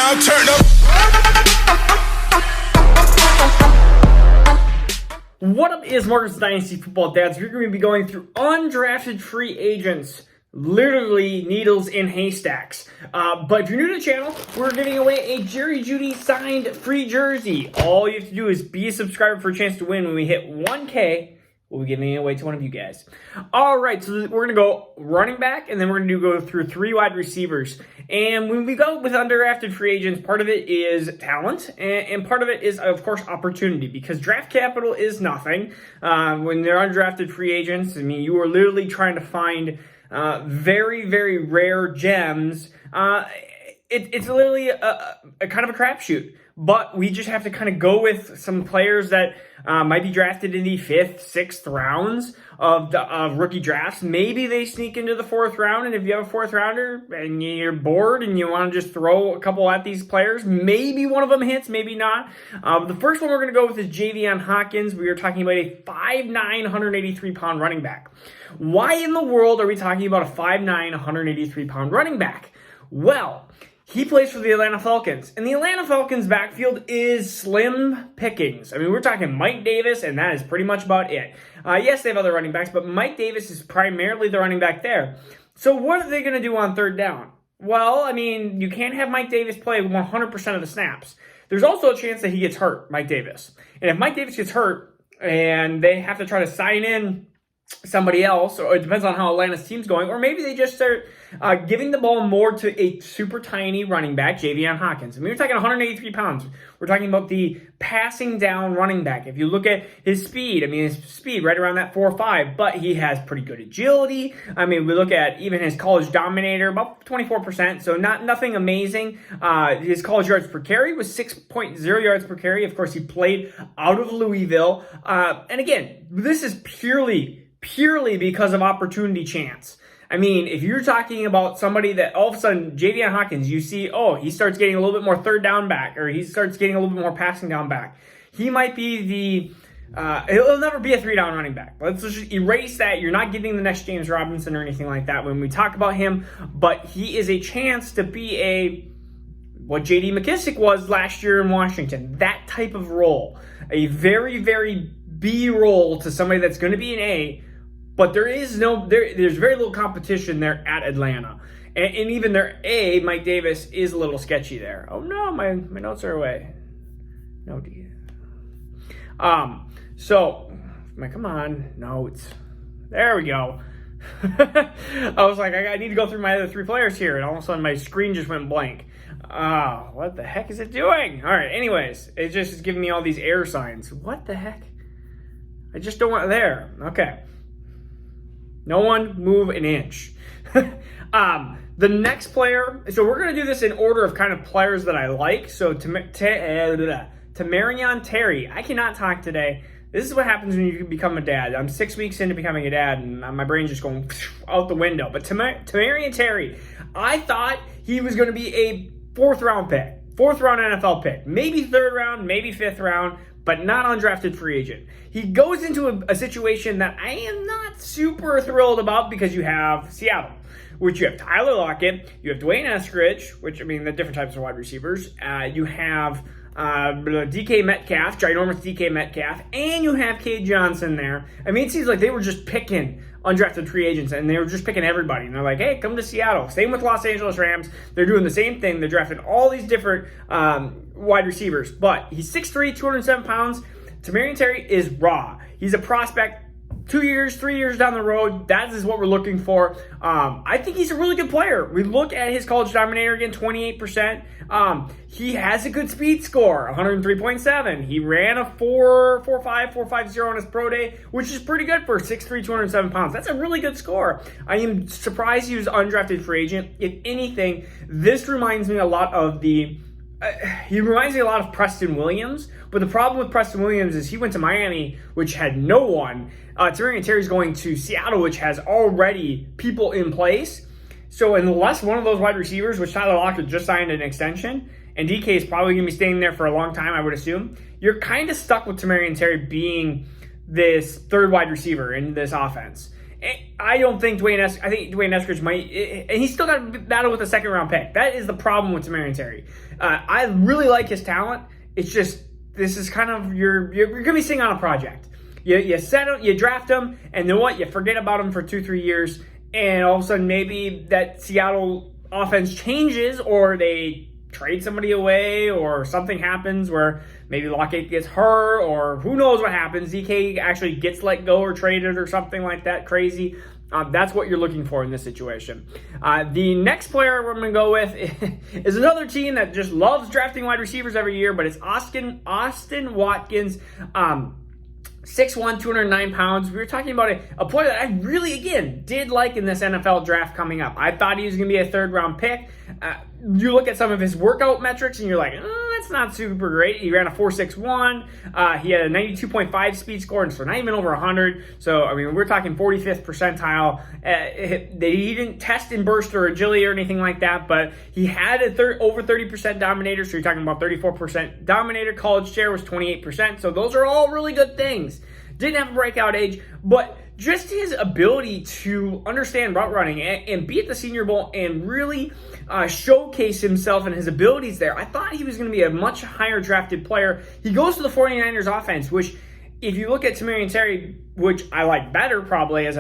now turn up. What up is Marcus Dynasty Football Dads. We're going to be going through undrafted free agents, literally needles in haystacks. But if you're new to the channel, we're giving away a Jerry Jeudy signed free jersey. All you have to do is be a subscriber for a chance to win. When we hit 1K, we'll be giving it away to one of you guys. All right, so we're going to go running back, and then we're going to go through 3 wide receivers. And when we go with undrafted free agents, part of it is talent, and part of it is, of course, opportunity, because draft capital is nothing. When they're undrafted free agents, I mean, you are literally trying to find very, very rare gems. It's literally a kind of a crapshoot. But we just have to kind of go with some players that might be drafted in the 5th, 6th rounds of rookie drafts. Maybe they sneak into the 4th round, and if you have a 4th rounder and you're bored and you want to just throw a couple at these players, maybe one of them hits, maybe not. The first one we're going to go with is Jvm Hopkins. We are talking about a 5'9", 183-pound running back. Why in the world are we talking about a 5'9", 183-pound running back? Well, he plays for the Atlanta Falcons, and the Atlanta Falcons backfield is slim pickings. I mean, we're talking Mike Davis, and that is pretty much about it. Yes, they have other running backs, but Mike Davis is primarily the running back there. So what are they going to do on 3rd down? Well, I mean, you can't have Mike Davis play 100% of the snaps. There's also a chance that he gets hurt, Mike Davis. And if Mike Davis gets hurt and they have to try to sign in somebody else, or it depends on how Atlanta's team's going, or maybe they just start giving the ball more to a super tiny running back, Jvm Hopkins. I mean, we're talking 183 pounds. We're talking about the passing down running back. If you look at his speed, I mean, his speed right around that 4.5, but he has pretty good agility. I mean, we look at even his college dominator, about 24%, so nothing amazing. His college yards per carry was 6.0 yards per carry. Of course, he played out of Louisville. And again, this is purely because of opportunity chance. I mean, if you're talking about somebody that all of a sudden, Jvm Hopkins, you see, oh, he starts getting a little bit more 3rd down back, or he starts getting a little bit more passing down back. He might be he'll never be a 3-down running back. Let's just erase that. You're not getting the next James Robinson or anything like that when we talk about him, but he is a chance to be what J.D. McKissick was last year in Washington, that type of role. A very, very B role to somebody that's going to be an A. But there's very little competition there at Atlanta. And even their A, Mike Davis, is a little sketchy there. Oh no, my notes are away. No D. Come on, notes. There we go. I was like, I need to go through my other 3 players here, and all of a sudden my screen just went blank. What the heck is it doing? All right, anyways, it just is giving me all these error signs. What the heck? I just don't want there. Okay. No one move an inch. The next player, so we're going to do this in order of kind of players that I like. So Tamarion Terry. I cannot talk today. This is what happens when you become a dad. I'm 6 weeks into becoming a dad, and my brain's just going out the window. But Tamarion Terry, I thought he was going to be a 4th round pick. 4th round NFL pick. Maybe 3rd round, maybe 5th round, but not undrafted free agent. He goes into a situation that I am not super thrilled about, because you have Seattle, which you have Tyler Lockett, you have Dwayne Eskridge, which, I mean, the different types of wide receivers. You have DK Metcalf, ginormous DK Metcalf, and you have Cade Johnson there. I mean, it seems like they were just picking undrafted free agents, and they were just picking everybody. And they're like, hey, come to Seattle. Same with Los Angeles Rams. They're doing the same thing. They're drafting all these different wide receivers. But he's 6'3", 207 pounds. Tamarion Terry is raw. He's a prospect. 2 years, 3 years down the road, that is what we're looking for. I think he's a really good player. We look at his college dominator again, 28%. He has a good speed score, 103.7. He ran a 4.45, 4.50 on his pro day, which is pretty good for 6'3", 207 pounds. That's a really good score. I am surprised he was undrafted free agent. If anything, this reminds me a lot of he reminds me a lot of Preston Williams, but the problem with Preston Williams is he went to Miami, which had no one. Tamarion Terry's going to Seattle, which has already people in place. So unless one of those wide receivers, which Tyler Lockett just signed an extension, and DK is probably going to be staying there for a long time, I would assume, you're kind of stuck with Tamarion Terry being this 3rd wide receiver in this offense. I don't think I think Dwayne Eskridge might, and he's still got to battle with a second-round pick. That is the problem with Tamarian Terry. I really like his talent. It's just, this is kind of, you're going to be sitting on a project. You draft him, and then what? You forget about him for 2-3 years, and all of a sudden maybe that Seattle offense changes, or they trade somebody away, or something happens where maybe Lockett gets hurt, or who knows what happens. DK actually gets let go or traded or something like that crazy. That's what you're looking for in this situation. The next player we're going to go with is another team that just loves drafting wide receivers every year, but it's Austin Watkins. 6'1", 209 pounds. We were talking about a player that I really, again, did like in this NFL draft coming up. I thought he was going to be a third-round pick. You look at some of his workout metrics, and you're like, that's not super great. He ran a 4.61. He had a 92.5 speed score, and so not even over 100. So, I mean, we're talking 45th percentile. He didn't test in burst or agility or anything like that, but he had over 30% dominator, so you're talking about 34% dominator. College share was 28%, so those are all really good things. Didn't have a breakout age, but just his ability to understand route running and be at the Senior Bowl and really showcase himself and his abilities there. I thought he was going to be a much higher drafted player. He goes to the 49ers offense, which if you look at Tamarian Terry, which I like better probably as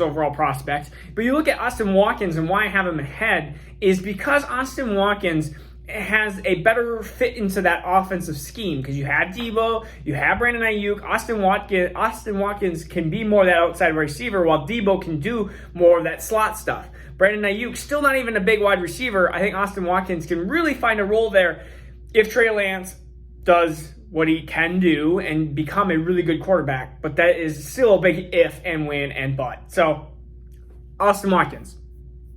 overall prospect, but you look at Austin Watkins and why I have him ahead is because Austin Watkins has a better fit into that offensive scheme, because you have Debo, you have Brandon Ayuk. Austin Watkins can be more that outside receiver, while Debo can do more of that slot stuff. Brandon Ayuk, still not even a big wide receiver. I think Austin Watkins can really find a role there if Trey Lance does what he can do and become a really good quarterback. But that is still a big if and when and but. So, Austin Watkins,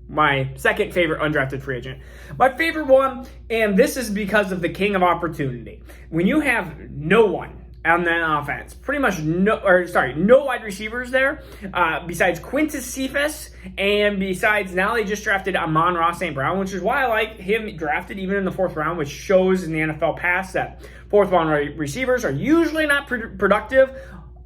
my second favorite undrafted free agent. My favorite one, and this is because of the king of opportunity. When you have no one on that offense, no wide receivers there, besides Quintus Cephas, and besides now they just drafted Amon-Ra St. Brown, which is why I like him drafted even in the 4th round, which shows in the NFL past that 4th round receivers are usually not productive,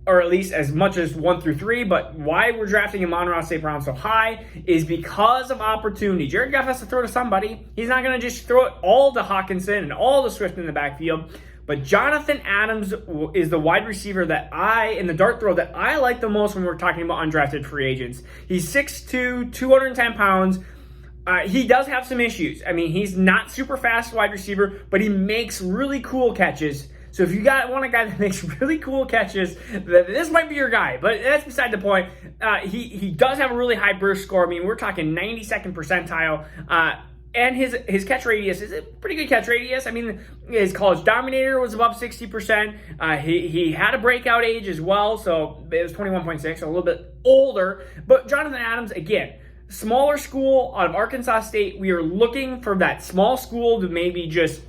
or at least as much as 1 through 3, but why we're drafting Amon-Ra St. Brown so high is because of opportunity. Jared Goff has to throw to somebody. He's not going to just throw it all to Hawkinson and all to Swift in the backfield. But Jonathan Adams is the wide receiver in the dart throw that I like the most when we're talking about undrafted free agents. He's 6'2", 210 pounds. He does have some issues. I mean, he's not super fast wide receiver, but he makes really cool catches. So if you want a guy that makes really cool catches, this might be your guy. But that's beside the point. He does have a really high burst score. I mean, we're talking 92nd percentile. And his catch radius is a pretty good catch radius. I mean, his college dominator was above 60%. He had a breakout age as well, so it was 21.6, so a little bit older. But Jonathan Adams, again, smaller school out of Arkansas State. We are looking for that small school to maybe just...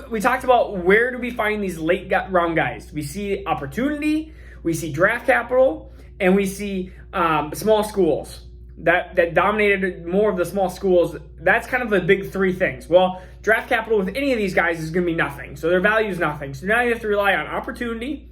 We talked about where do we find these late round guys. We see opportunity, we see draft capital, and we see small schools that dominated more of the small schools. That's kind of the big 3 things. Well, draft capital with any of these guys is going to be nothing. So their value is nothing. So now you have to rely on opportunity,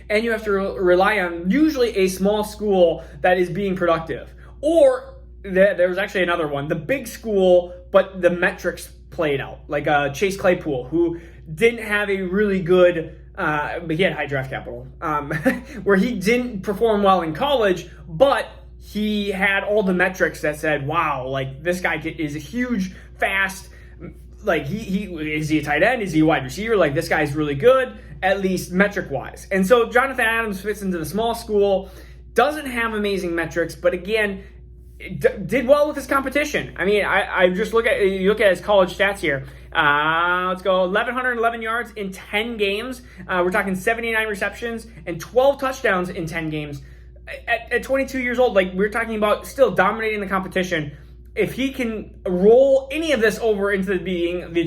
and you have to rely on usually a small school that is being productive. Or there's actually another one, the big school, but the metrics played out, like Chase Claypool, who didn't have a really good, but he had high draft capital, where he didn't perform well in college, but he had all the metrics that said, wow, like this guy is a huge, fast, like is he a tight end? Is he a wide receiver? Like this guy's really good, at least metric wise. And so Jonathan Adams fits into the small school, doesn't have amazing metrics, but again, did well with his competition. I mean, I just look at his college stats here. Let's go 1,111 yards in 10 games. We're talking 79 receptions and 12 touchdowns in 10 games. At 22 years old, like we're talking about still dominating the competition. If he can roll any of this over into being the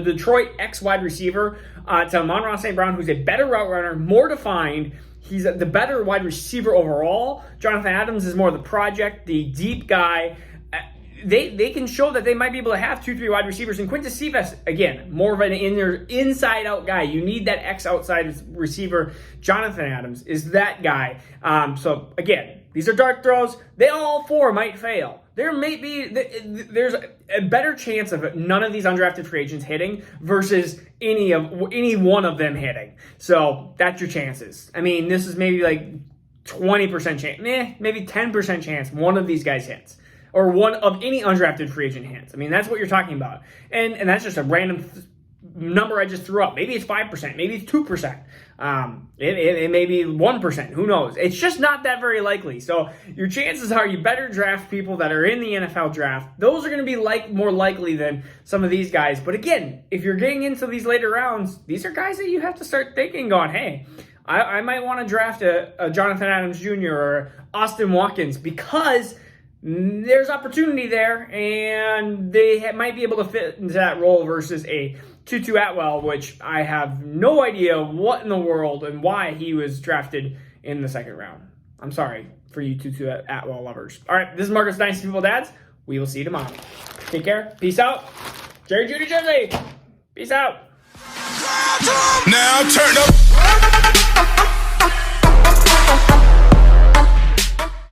Detroit X wide receiver to Amon-Ra St. Brown, who's a better route runner, more defined, he's the better wide receiver overall. Jonathan Adams is more the project, the deep guy. They can show that they might be able to have 2-3 wide receivers. And Quintus Cephas, again, more of an inside-out guy. You need that X outside receiver. Jonathan Adams is that guy. So, again, These are dart throws. They all 4 might fail. There's a better chance of none of these undrafted free agents hitting versus any one of them hitting. So that's your chances. I mean, this is maybe like 20% chance, maybe 10% chance one of these guys hits, or one of any undrafted free agent hits. I mean, that's what you're talking about. And that's just a random number I just threw up. Maybe it's 5%, maybe it's 2%. It may be 1%. Who knows? It's just not that very likely. So your chances are you better draft people that are in the NFL draft. Those are going to be more likely than some of these guys. But again, if you're getting into these later rounds, these are guys that you have to start thinking, going, hey, I might want to draft a Jonathan Adams Jr. or Austin Watkins, because there's opportunity there, and they might be able to fit into that role versus a Tutu Atwell, which I have no idea what in the world and why he was drafted in the 2nd round. I'm sorry for you Tutu Atwell lovers. All right, this is Marcus Dynasty Football Dads. We will see you tomorrow. Take care. Peace out. Jerry Judy Jersey. Peace out. Now turn up.